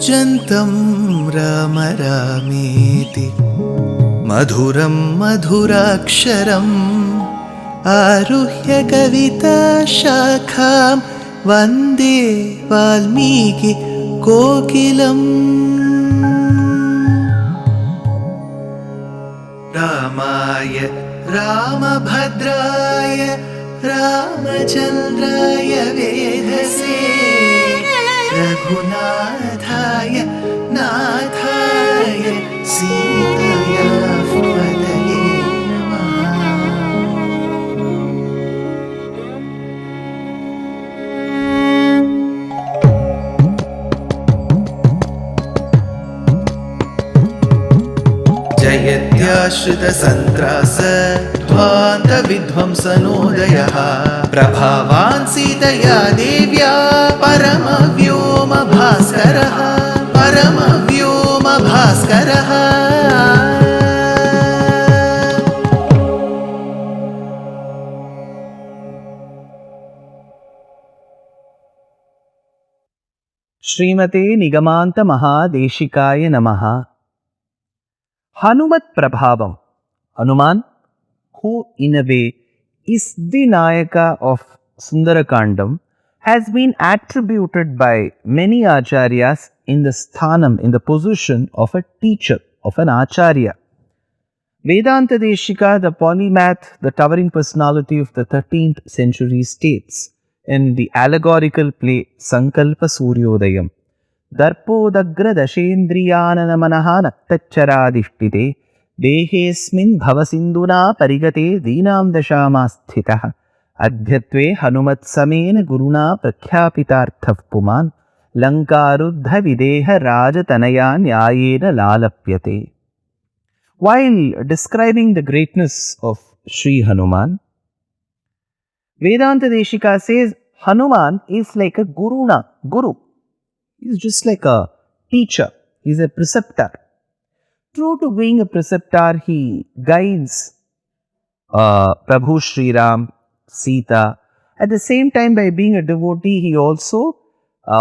कूजन्तं राम रामेति मधुरं मधुराक्षरम् आरुह्य कविताशाखां वन्दे वाल्मीकि कोकिलम्। रामाय रामभद्राय रामचन्द्राय वेधसे रघुनाथाय नाथाय सीताय पतये नमः। जयत्याश्रितसन्त्रास ध्वान्तविध्वंसनोदयः प्रभावान् सीतया देव्या परमव्योमभास्करः परमव्योमभास्करः। श्रीमते निगमान्त महादेशिकाय नमः। Hanumat Prabhavam. Hanuman, who in a way is the Nayaka of Sundara Kandam, has been attributed by many acharyas in the sthanam, in the position of a teacher, of an acharya. Vedanta Deshika, the polymath, the towering personality of the 13th century, states in the allegorical play Sankalpa Suryodayam, Darpodagra Dashendriyanamanaha Naktaccharadishtite Dehesmin Bhavasinduna Parigate Dinam Dashamasthitah Adhyatve Hanumat Samena Guruna Prakhyapitarthav Puman Lankaruddha Videha Rajatanaya Nyayena Lalapyate. While describing the greatness of Sri Hanuman, Vedanta Deshika says Hanuman is like a guru. He's just like a teacher. He's a preceptor. True to being a preceptor, he guides Prabhu Sriram, Sita. At the same time, by being a devotee, he also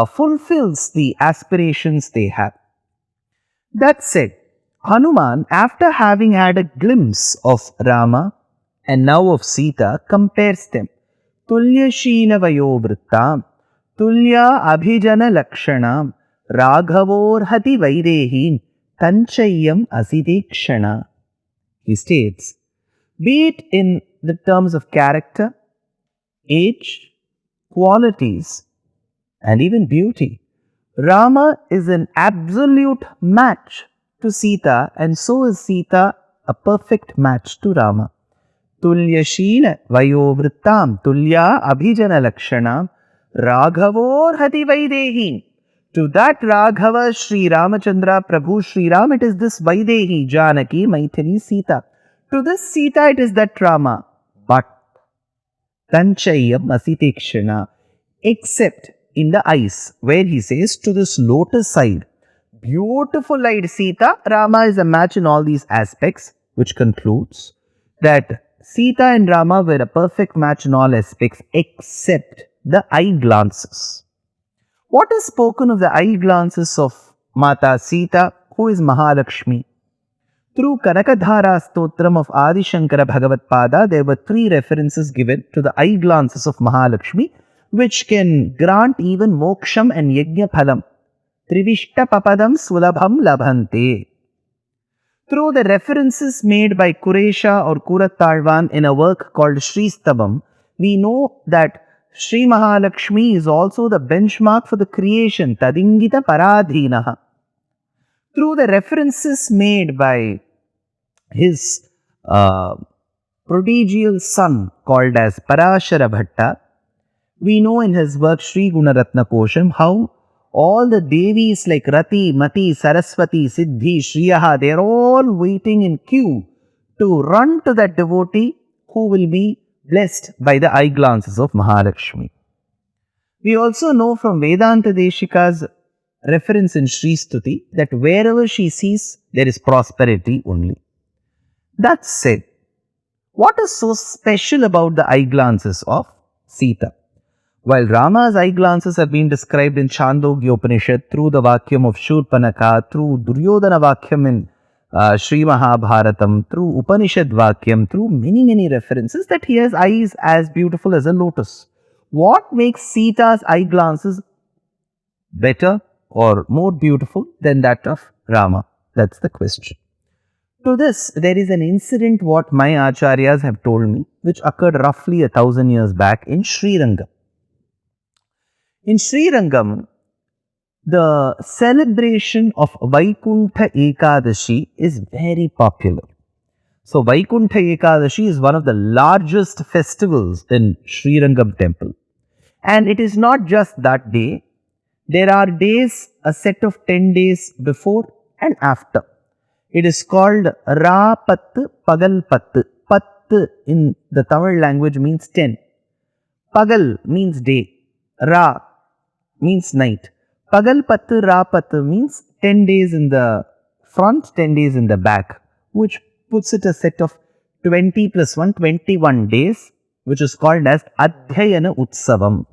fulfills the aspirations they have. That said, Hanuman, after having had a glimpse of Rama and now of Sita, compares them. Tulya Sheela Vayovrittam, Tulya Abhijana Lakshanam, Raghavor Hati Vaidehim, Tanchayam Asidekshana. He states, be it in the terms of character, age, qualities, and even beauty, Rama is an absolute match to Sita, and so is Sita a perfect match to Rama. Tulya Sheela Vayovrittam, Tulya Abhijana Lakshanam, Raghavor Hati Vaidehim. To that Raghava, Sri Ramachandra, Prabhu Sri Ram, it is this Vaidehi, Janaki, Maithili, Sita. To this Sita, it is that Rama. But Tanchayam Asitekshana, except in the eyes, where he says to this lotus side, beautiful eyed Sita, Rama is a match in all these aspects, which concludes that Sita and Rama were a perfect match in all aspects except the eye glances. What is spoken of the eye glances of Mata Sita, who is Mahalakshmi? Through Kanakadhara Stotram of Adi Shankara Bhagavat Pada, there were 3 references given to the eye glances of Mahalakshmi, which can grant even moksham and yajna phalam. Trivishta papadam sulabham labhante. Through the references made by Kuresha or Kurattalvan in a work called Sri Stabam, we know that Sri Mahalakshmi is also the benchmark for the creation, Tadingita Paradhinaha. Through the references made by his prodigal son called as Parashara Bhatta, we know in his work Sri Gunaratna Kosham how all the Devis like Rati, Mati, Saraswati, Siddhi, Shriyaha, they are all waiting in queue to run to that devotee who will be blessed by the eye glances of Mahalakshmi. We also know from Vedanta Deshika's reference in Sri Stuti that wherever she sees, there is prosperity only. That said, what is so special about the eye glances of Sita? While Rama's eye glances have been described in Chandogya Upanishad through the Vakyam of Shurpanaka, through Duryodhana Vakyam in Sri Mahabharatam, through Upanishad Vakyam, through many references, that he has eyes as beautiful as a lotus. What makes Sita's eye glances better or more beautiful than that of Rama? That's the question. To this, there is an incident what my acharyas have told me, which occurred roughly 1000 years back in Srirangam. In Srirangam, the celebration of Vaikuntha Ekadashi is very popular. So, Vaikuntha Ekadashi is one of the largest festivals in Srirangam temple. And it is not just that day, there are days, a set of 10 days before and after. It is called Ra Pattu Pagal Pattu. Pattu in the Tamil language means 10. Pagal means day. Ra means night. Pagal Pattu Ra Pattu means 10 days in the front, 10 days in the back, which puts it a set of 20 plus 1, 21 days, which is called as Adhyayana Utsavam.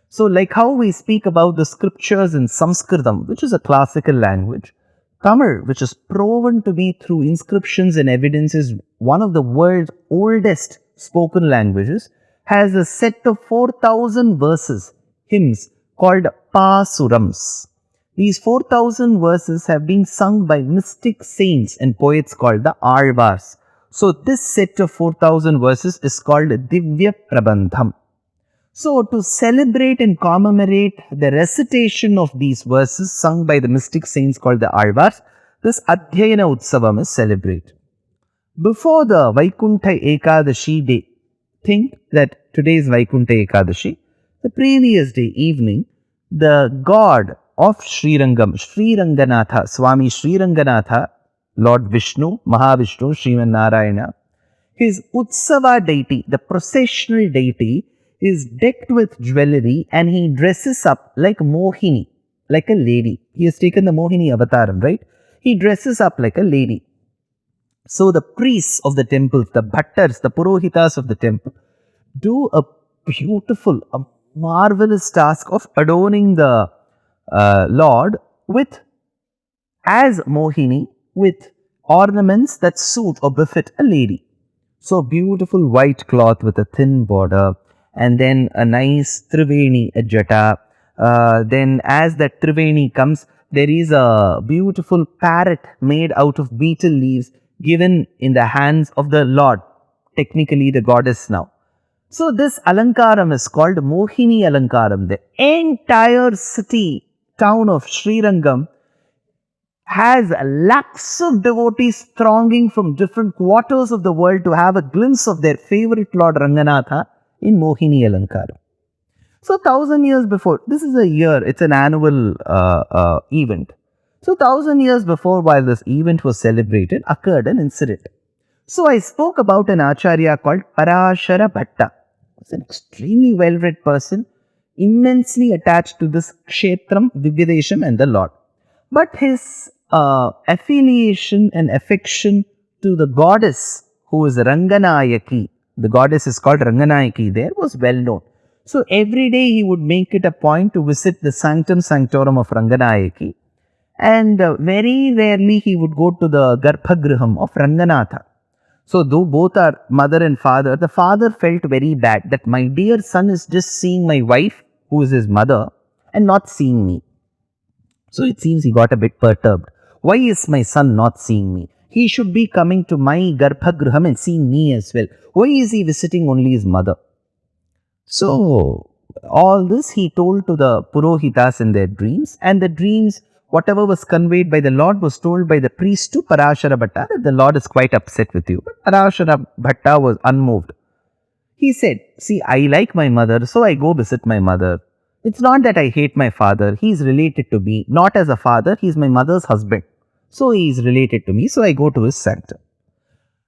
So, like how we speak about the scriptures in Sanskritam, which is a classical language, Tamil, which is proven to be through inscriptions and evidence, is one of the world's oldest spoken languages, has a set of 4,000 verses, hymns, called Pasurams. These 4,000 verses have been sung by mystic saints and poets called the Alvars. So, this set of 4,000 verses is called Divya Prabandham. So, to celebrate and commemorate the recitation of these verses sung by the mystic saints called the Alvars, this Adhyayana Utsavam is celebrated. Before the Vaikuntha Ekadashi day, think that today is Vaikuntha Ekadashi. The previous day evening, the god of Srirangam, Sri Ranganatha, Swami Sri Ranganatha, Lord Vishnu, Mahavishnu, Sriman Narayana, his Utsava deity, the processional deity, is decked with jewelry and he dresses up like Mohini, like a lady. He has taken the Mohini avataram, right? He dresses up like a lady. So the priests of the temples, the bhattars, the purohitas of the temple, do a beautiful, a marvelous task of adorning the Lord with, as Mohini, with ornaments that suit or befit a lady. So beautiful white cloth with a thin border, and then a nice Triveni, a jata. Then as that Triveni comes, there is a beautiful parrot made out of betel leaves given in the hands of the Lord, technically the goddess now. So this Alankaram is called Mohini Alankaram. The entire city, town of Srirangam has lakhs of devotees thronging from different quarters of the world to have a glimpse of their favorite Lord Ranganatha in Mohini Alankaram. So 1000 years before, this is a year, it's an annual event. So 1000 years before, while this event was celebrated, occurred an incident. So I spoke about an acharya called Parashara Bhatta. He's an extremely well-read person, immensely attached to this Kshetram, Divyadesham and the Lord. But his affiliation and affection to the goddess who is Ranganayaki, the goddess is called Ranganayaki there, was well known. So every day he would make it a point to visit the sanctum sanctorum of Ranganayaki, and very rarely he would go to the Garbhagriham of Ranganatha. So though both are mother and father, the father felt very bad that my dear son is just seeing my wife, who is his mother, and not seeing me. So it seems he got a bit perturbed. Why is my son not seeing me? He should be coming to my Garbhagriham and seeing me as well. Why is he visiting only his mother? So all this he told to the Purohitas in their dreams, and the dreams, whatever was conveyed by the Lord, was told by the priest to Parashara Bhatta that the Lord is quite upset with you. But Parashara Bhatta was unmoved. He said, see, I like my mother, so I go visit my mother. It's not that I hate my father. He is related to me. Not as a father, he is my mother's husband. So he is related to me, so I go to his sanctum.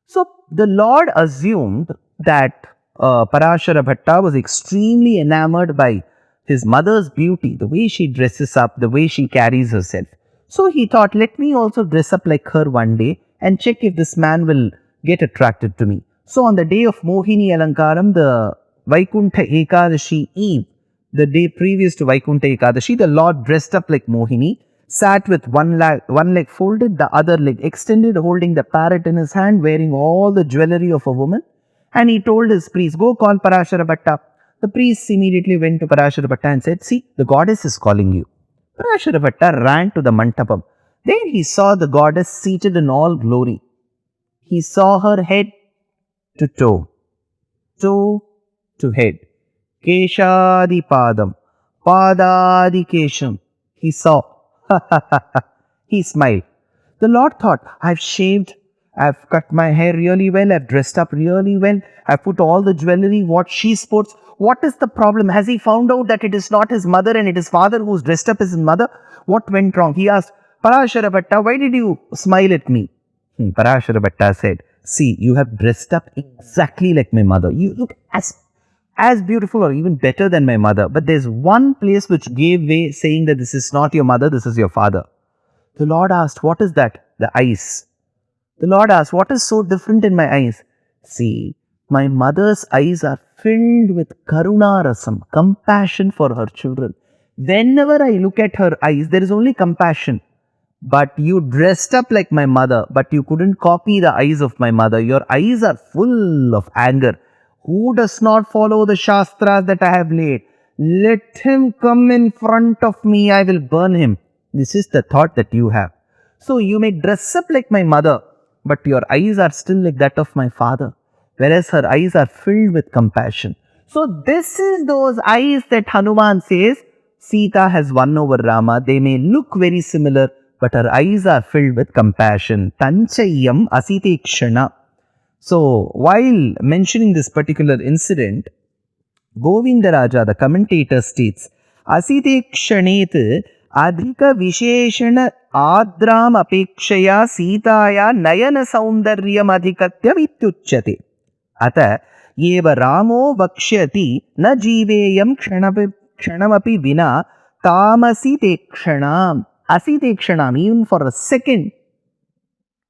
So the Lord assumed that Parashara Bhatta was extremely enamored by his mother's beauty, the way she dresses up, the way she carries herself. So he thought, let me also dress up like her one day and check if this man will get attracted to me. So on the day of Mohini Alankaram, the Vaikuntha Ekadashi Eve, the day previous to Vaikuntha Ekadashi, the Lord dressed up like Mohini, sat with one leg folded, the other leg extended, holding the parrot in his hand, wearing all the jewelry of a woman. And he told his priest, go call Parashara Bhatta. The priest immediately went to Parashara Bhatta and said, see, the goddess is calling you. Parashara Bhatta ran to the mandapam. There he saw the goddess seated in all glory. He saw her head to toe to head, Keshadi Padam, Padadi Kesham. He saw. He smiled. The Lord thought, I've shaved, I've cut my hair really well, I've dressed up really well, I've put all the jewelry, what she sports. What is the problem? Has he found out that it is not his mother and it is father who's dressed up as his mother? What went wrong? He asked, Parashara Bhatta, why did you smile at me? Parashara Bhatta said, see, you have dressed up exactly like my mother. You look as beautiful or even better than my mother. But there's one place which gave way, saying that this is not your mother, this is your father. The Lord asked, what is that? The eyes. The Lord asked, what is so different in my eyes? See, my mother's eyes are filled with karuna rasam, compassion for her children. Whenever I look at her eyes, there is only compassion. But you dressed up like my mother, but you couldn't copy the eyes of my mother. Your eyes are full of anger. Who does not follow the Shastras that I have laid? Let him come in front of me, I will burn him. This is the thought that you have. So you may dress up like my mother, but your eyes are still like that of my father, whereas her eyes are filled with compassion. So this is those eyes that Hanuman says Sita has won over Rama. They may look very similar, but her eyes are filled with compassion. Tanchayam asitekshana. So, while mentioning this particular incident, Govindaraja, the commentator, states, Asitekshanet adhika visheshana adram apekshaya sitaya nayana saundaryam adhikatya vityuchyate. Ata yeva ramo vakshyati na jiveyam kshanamapi vina tamasitekshana. Asitekshanam, even for a second,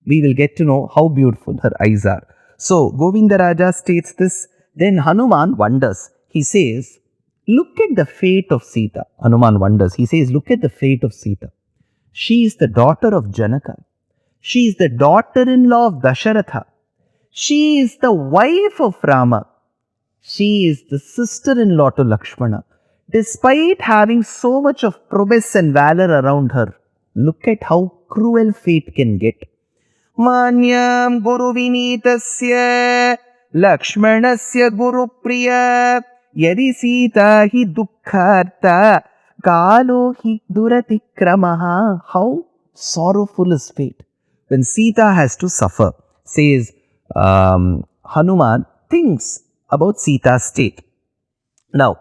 we will get to know how beautiful her eyes are. So, Govindaraja states this. Then Hanuman wonders. He says, look at the fate of Sita. Hanuman wonders. He says, look at the fate of Sita. She is the daughter of Janaka. She is the daughter-in-law of Dasharatha. She is the wife of Rama. She is the sister-in-law to Lakshmana. Despite having so much of prowess and valor around her, look at how cruel fate can get. Manyam Guru Vinitasya Lakshmanasya Guru Priya Yadi Sita hi Dukkharta Kalo hi Duratikramaha. How sorrowful is fate when Sita has to suffer, says Hanuman thinks about Sita's state. Now,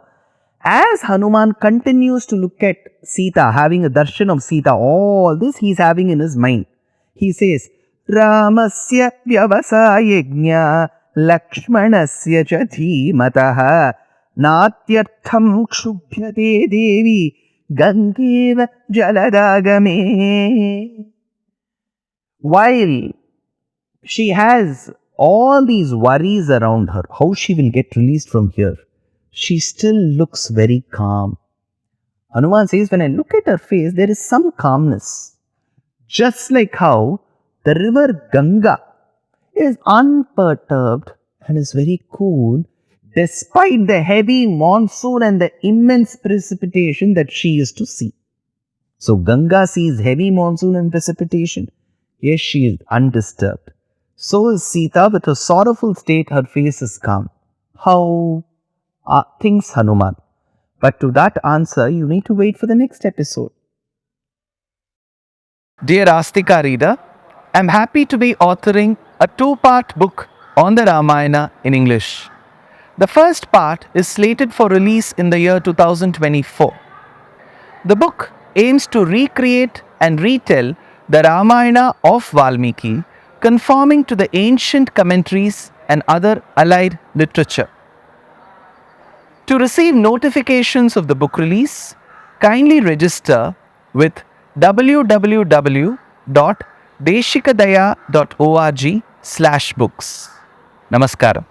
as Hanuman continues to look at Sita, having a darshan of Sita, all this he is having in his mind. He says, Ramasya vyavasayajna Lakshmanasya cha dhimataha natyartham kshubhyate devi gangeva jaladagame. While she has all these worries around her, how she will get released from here, she still looks very calm. Hanuman says, when I look at her face, there is some calmness. Just like how the river Ganga is unperturbed and is very cool despite the heavy monsoon and the immense precipitation that she is to see. So Ganga sees heavy monsoon and precipitation. Yes, she is undisturbed. So is Sita with a sorrowful state, her face is calm. How thinks Hanuman? But to that answer, you need to wait for the next episode. Dear Astika reader, I am happy to be authoring a 2-part book on the Ramayana in English. The first part is slated for release in the year 2024. The book aims to recreate and retell the Ramayana of Valmiki, conforming to the ancient commentaries and other allied literature. To receive notifications of the book release, kindly register with www.deshikadaya.org/books. Namaskaram.